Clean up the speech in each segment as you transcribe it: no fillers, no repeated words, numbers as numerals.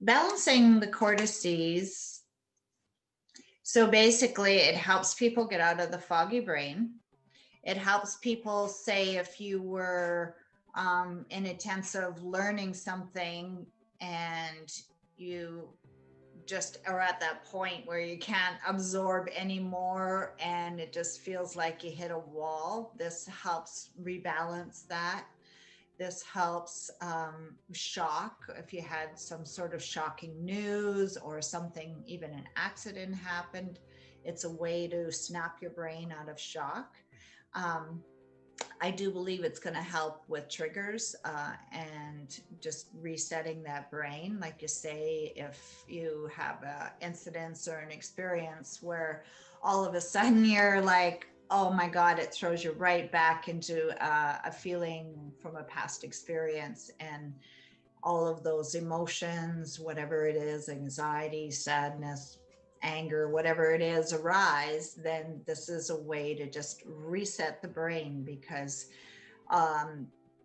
Balancing the cortices. So basically it helps people get out of the foggy brain. It helps people, say, if you were in intensive learning something and you just are at that point where you can't absorb anymore and it just feels like you hit a wall. This helps rebalance that. This helps shock, if you had some sort of shocking news or something, even an accident happened. It's a way to snap your brain out of shock. I do believe it's going to help with triggers and just resetting that brain. Like you say, if you have an incident or an experience where all of a sudden you're like, oh my God, it throws you right back into a feeling from a past experience, and all of those emotions, whatever it is, anxiety, sadness, anger, whatever it is, arise, then this is a way to just reset the brain, because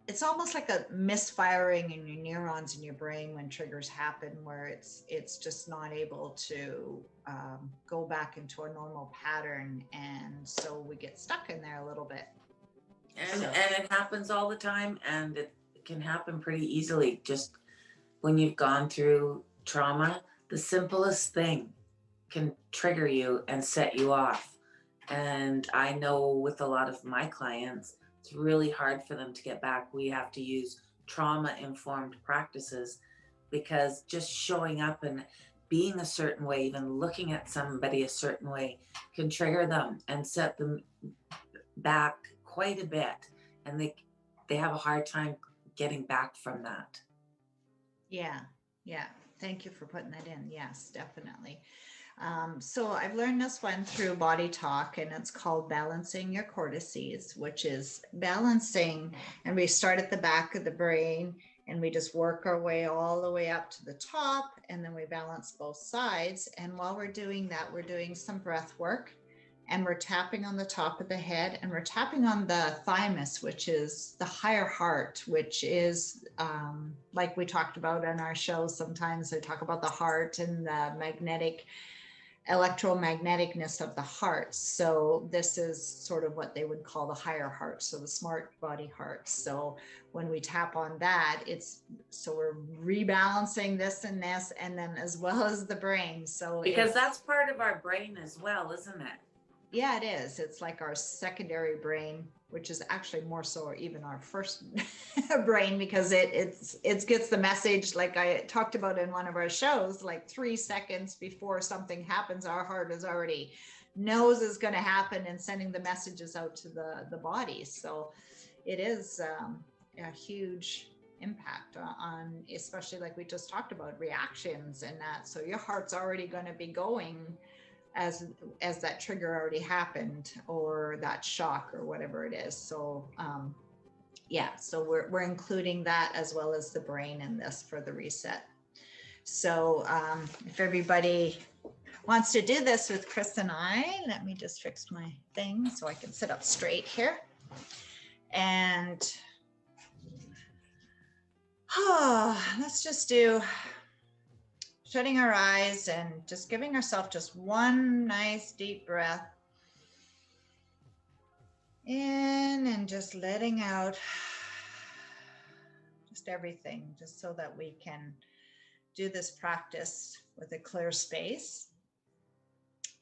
it's almost like a misfiring in your neurons in your brain when triggers happen, where it's just not able to go back into a normal pattern, and so we get stuck in there a little bit. And it happens all the time, and it can happen pretty easily. Just when you've gone through trauma, the simplest thing can trigger you and set you off. And I know with a lot of my clients, it's really hard for them to get back. We have to use trauma-informed practices, because just showing up and being a certain way, even looking at somebody a certain way, can trigger them and set them back quite a bit. And they have a hard time getting back from that. Yeah. Thank you for putting that in. Yes, definitely. So I've learned this one through Body Talk, and it's called Balancing Your Cortices, which is balancing, and we start at the back of the brain and we just work our way all the way up to the top, and then we balance both sides. And while we're doing that, we're doing some breath work, and we're tapping on the top of the head, and we're tapping on the thymus, which is the higher heart, which is like we talked about on our show. Sometimes I talk about the heart and the electromagneticness of the heart. So this is sort of what they would call the higher heart, so the smart body heart. So when we tap on that, we're rebalancing this and this, and then as well as the brain. So because that's part of our brain as well, isn't it? Yeah, it is. It's like our secondary brain, which is actually more so even our first brain, because it gets the message, like I talked about in one of our shows, like 3 seconds before something happens, our heart is already knows is going to happen and sending the messages out to the body. So it is a huge impact on, especially like we just talked about, reactions and that. So your heart's already going to be going as that trigger already happened, or that shock, or whatever it is. So so we're including that as well as the brain in this for the reset. So if everybody wants to do this with Chris and I, let me just fix my thing so I can sit up straight here. And let's just do shutting our eyes and just giving ourselves just one nice deep breath in, and just letting out just everything, just so that we can do this practice with a clear space.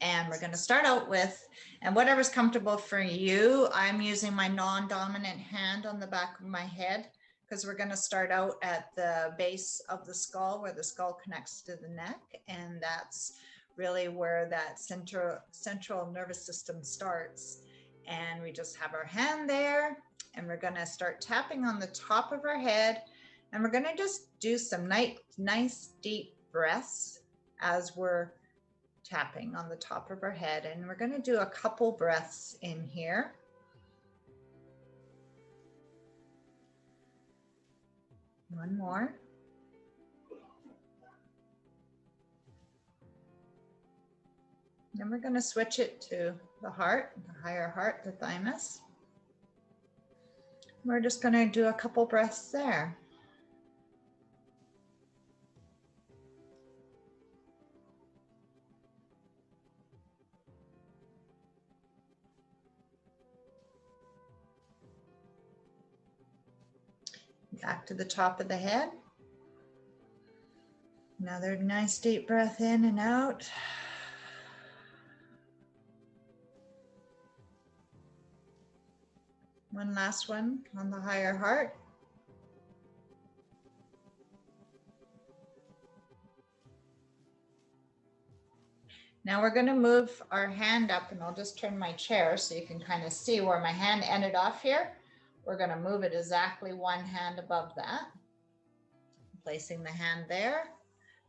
And we're going to start out with, and whatever's comfortable for you, I'm using my non-dominant hand on the back of my head, because we're going to start out at the base of the skull, where the skull connects to the neck. And that's really where that central nervous system starts. And we just have our hand there, and we're going to start tapping on the top of our head. And we're going to just do some nice deep breaths as we're tapping on the top of our head. And we're going to do a couple breaths in here. One more. Then we're going to switch it to the heart, the higher heart, the thymus. We're just going to do a couple breaths there. Back to the top of the head. Another nice deep breath in and out. One last one on the higher heart. Now we're going to move our hand up, and I'll just turn my chair so you can kind of see where my hand ended off here. We're going to move it exactly one hand above that. Placing the hand there,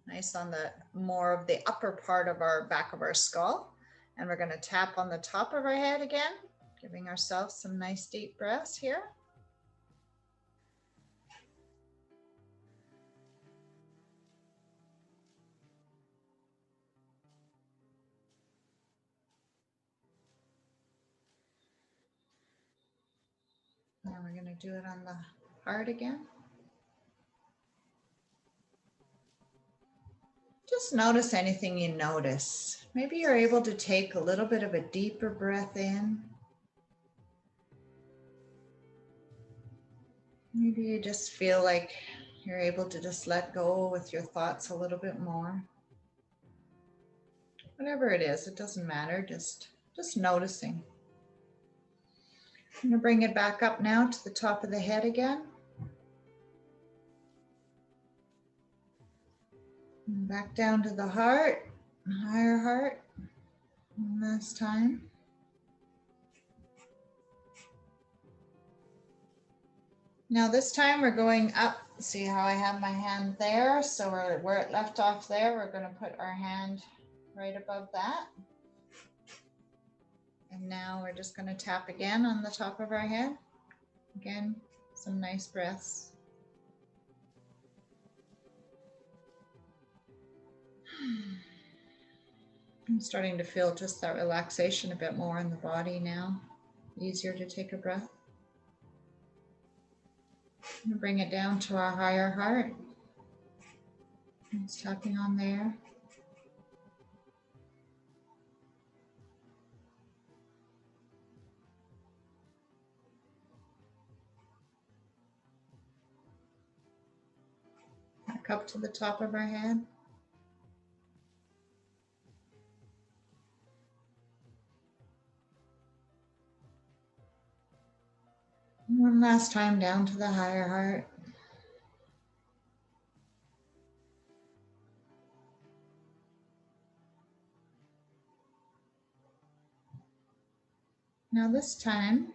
nice on the more of the upper part of our back of our skull. And we're going to tap on the top of our head again, giving ourselves some nice deep breaths here. Now we're going to do it on the heart again. Just notice anything you notice. Maybe you're able to take a little bit of a deeper breath in. Maybe you just feel like you're able to just let go with your thoughts a little bit more. Whatever it is, it doesn't matter, just noticing. I'm going to bring it back up now to the top of the head again. And back down to the heart, higher heart. One last time. Now this time we're going up. See how I have my hand there? So where it left off there, we're going to put our hand right above that. And now we're just going to tap again on the top of our head. Again, some nice breaths. I'm starting to feel just that relaxation a bit more in the body now. Easier to take a breath. I'm going to bring it down to our higher heart. It's tapping on there. Back up to the top of our head. One last time down to the higher heart. Now this time,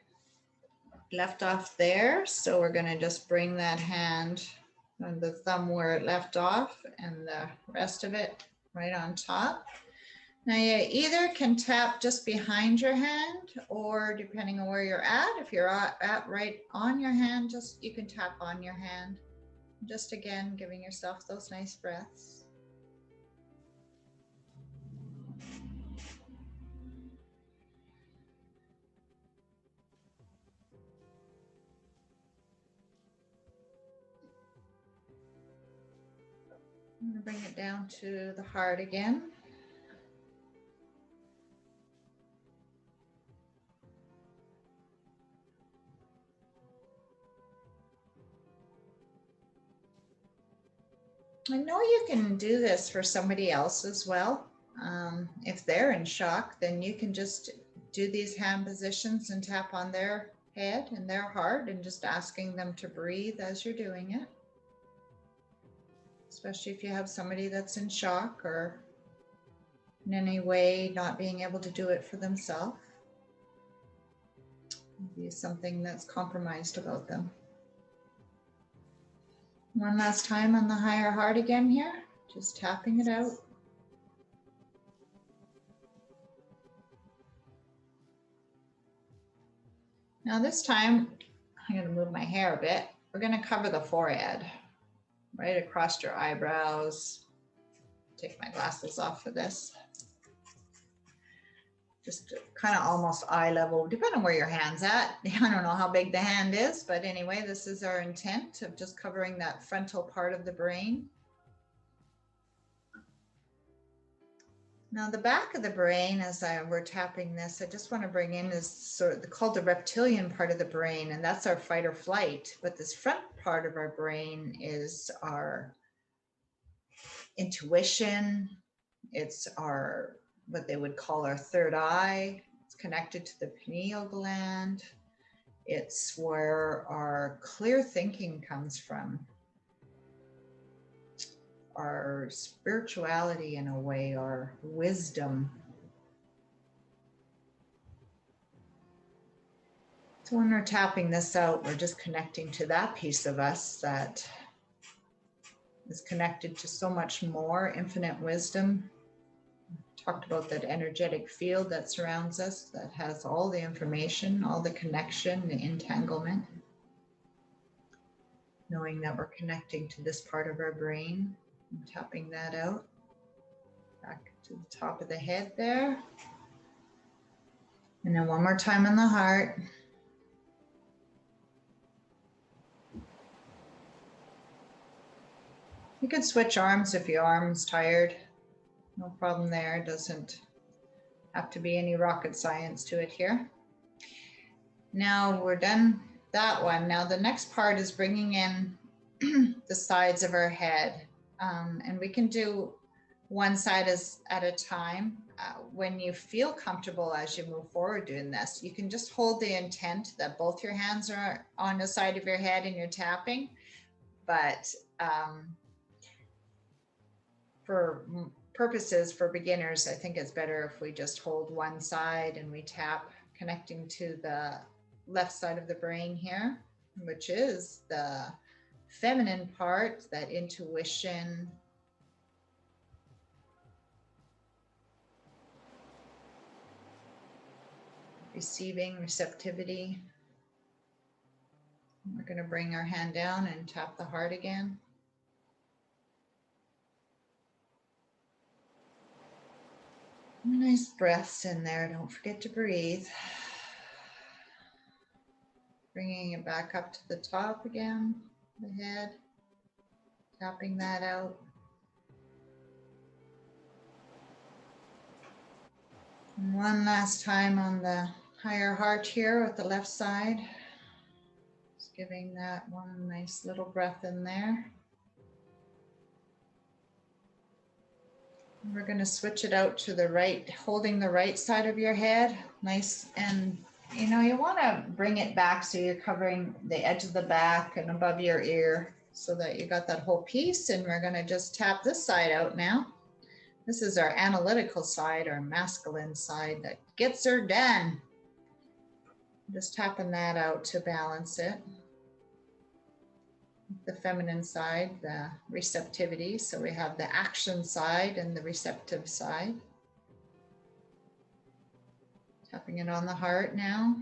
left off there, so we're going to just bring that hand and the thumb where it left off and the rest of it right on top. Now you either can tap just behind your hand, or depending on where you're at, if you're at right on your hand, just you can tap on your hand. Just again, giving yourself those nice breaths. I'm going to bring it down to the heart again. I know you can do this for somebody else as well. If they're in shock, then you can just do these hand positions and tap on their head and their heart and just asking them to breathe as you're doing it. Especially if you have somebody that's in shock or in any way not being able to do it for themselves. Maybe something that's compromised about them. One last time on the higher heart again here, just tapping it out. Now this time, I'm going to move my hair a bit. We're going to cover the forehead, right across your eyebrows. Take my glasses off for this. Just kind of almost eye level, depending on where your hand's at. I don't know how big the hand is, but anyway, this is our intent of just covering that frontal part of the brain. Now the back of the brain, as we're tapping this, I just want to bring in is sort of called the reptilian part of the brain, and that's our fight or flight. But this front part of our brain is our intuition. It's our, what they would call our third eye. It's connected to the pineal gland. It's where our clear thinking comes from. Our spirituality, in a way, our wisdom. So when we're tapping this out, we're just connecting to that piece of us that is connected to so much more, infinite wisdom. Talked about that energetic field that surrounds us, that has all the information, all the connection, the entanglement. Knowing that we're connecting to this part of our brain, and tapping that out. Back to the top of the head there. And then one more time on the heart. You could switch arms if your arm's tired. No problem there. Doesn't have to be any rocket science to it here. Now we're done that one. Now the next part is bringing in the sides of our head. And we can do one side at a time. When you feel comfortable as you move forward doing this, you can just hold the intent that both your hands are on the side of your head and you're tapping. But for purposes for beginners, I think it's better if we just hold one side and we tap, connecting to the left side of the brain here, which is the feminine part, that intuition, receiving, receptivity. We're going to bring our hand down and tap the heart again. Nice breaths in there. Don't forget to breathe. Bringing it back up to the top again, the head, tapping that out. And one last time on the higher heart here with the left side. Just giving that one nice little breath in there. We're going to switch it out to the right, holding the right side of your head. Nice. And you know, you want to bring it back so you're covering the edge of the back and above your ear so that you got that whole piece. And we're going to just tap this side out now. This is our analytical side, our masculine side that gets her done. Just tapping that out to balance it. The feminine side, the receptivity. So we have the action side and the receptive side. Tapping it on the heart now.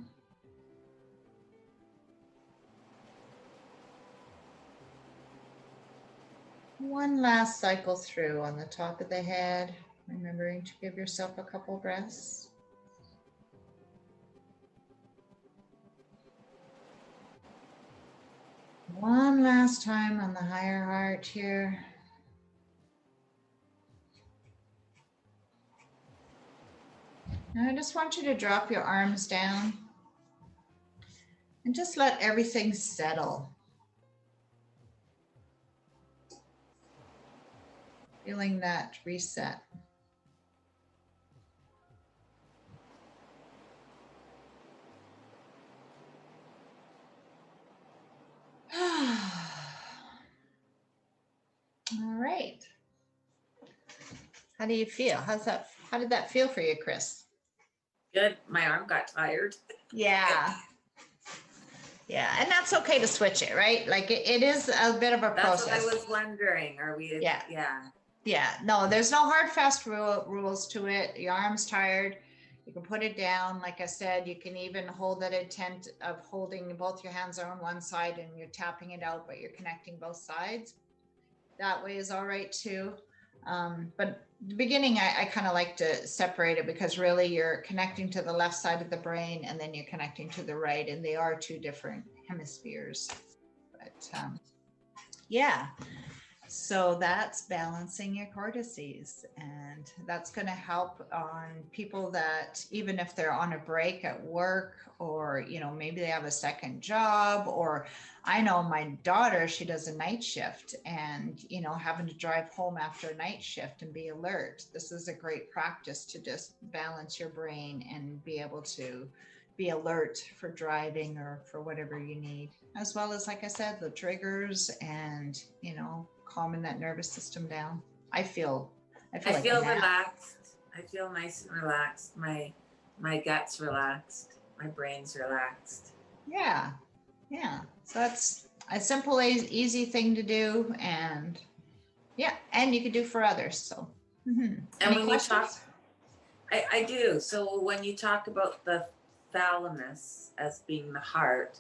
One last cycle through on the top of the head, remembering to give yourself a couple breaths. One last time on the higher heart here. Now I just want you to drop your arms down and just let everything settle. Feeling that reset. All right. How do you feel? How did that feel for you, Chris? Good. My arm got tired. Yeah. Yeah. And that's okay to switch it, right? Like it is a bit of a process. That's what I was wondering. Are we? Yeah. Yeah. Yeah. No, there's no hard, fast rules to it. Your arm's tired. You can put it down. Like I said, you can even hold that intent of holding both your hands are on one side and you're tapping it out, but you're connecting both sides. That way is all right too. But the beginning, I kind of like to separate it because really you're connecting to the left side of the brain and then you're connecting to the right, and they are two different hemispheres. But yeah. So that's balancing your cortices, and that's going to help on people that even if they're on a break at work, or maybe they have a second job, or I know my daughter, she does a night shift, and having to drive home after a night shift and be alert. This is a great practice to just balance your brain and be able to be alert for driving or for whatever you need, as well as, like I said, the triggers and calming that nervous system down. I feel like a nap. Relaxed. I feel nice and relaxed. My gut's relaxed. My brain's relaxed. Yeah. So that's a simple, easy thing to do, and and you can do for others. So. And Any when questions? you talk, I do. So when you talk about the thalamus as being the heart,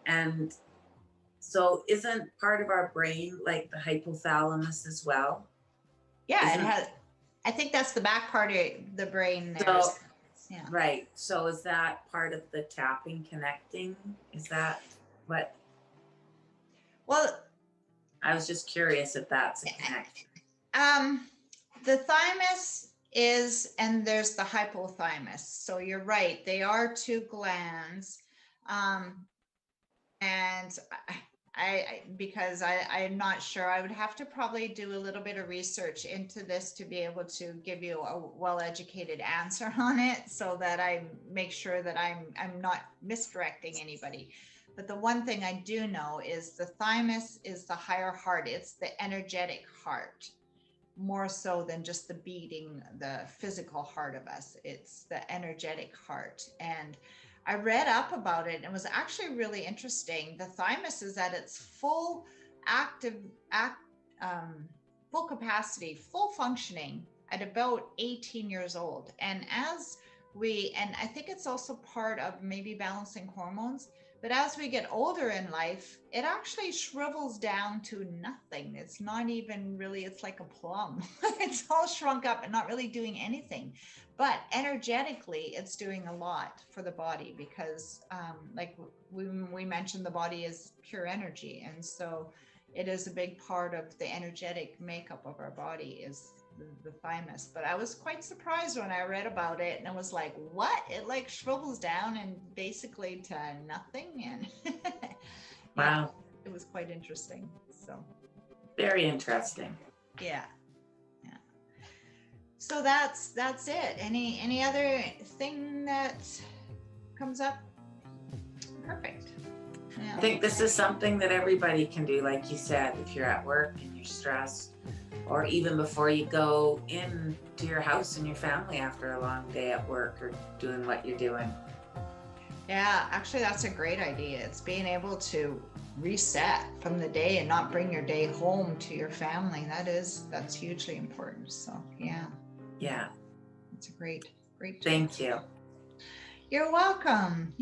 and so isn't part of our brain like the hypothalamus as well? Yeah, it has. I think that's the back part of the brain there. So, yeah. Right. So is that part of the tapping, connecting? Is that what? Well, I was just curious if that's a connection. The thymus is, and there's the hypothalamus. So you're right. They are two glands. And because I'm not sure, I would have to probably do a little bit of research into this to be able to give you a well-educated answer on it, so that I make sure that I'm not misdirecting anybody. But the one thing I do know is the thymus is the higher heart. It's the energetic heart, more so than just the beating, the physical heart of us. It's the energetic heart. And I read up about it and it was actually really interesting. The thymus is at its full full capacity, full functioning at about 18 years old. And and I think it's also part of maybe balancing hormones, but as we get older in life, it actually shrivels down to nothing. It's not even really, it's like a plum. It's all shrunk up and not really doing anything. But energetically, it's doing a lot for the body, because like we mentioned, the body is pure energy. And so it is a big part of the energetic makeup of our body is the thymus. But I was quite surprised when I read about it, and I was like, what? It like shrivels down and basically to nothing. And wow, it was quite interesting. So very interesting. Yeah. So that's it. Any other thing that comes up? Perfect. Yeah. I think this is something that everybody can do, like you said, if you're at work and you're stressed, or even before you go into your house and your family after a long day at work or doing what you're doing. Yeah, actually that's a great idea. It's being able to reset from the day and not bring your day home to your family. That's hugely important. So yeah, it's a great Thank you. You're welcome.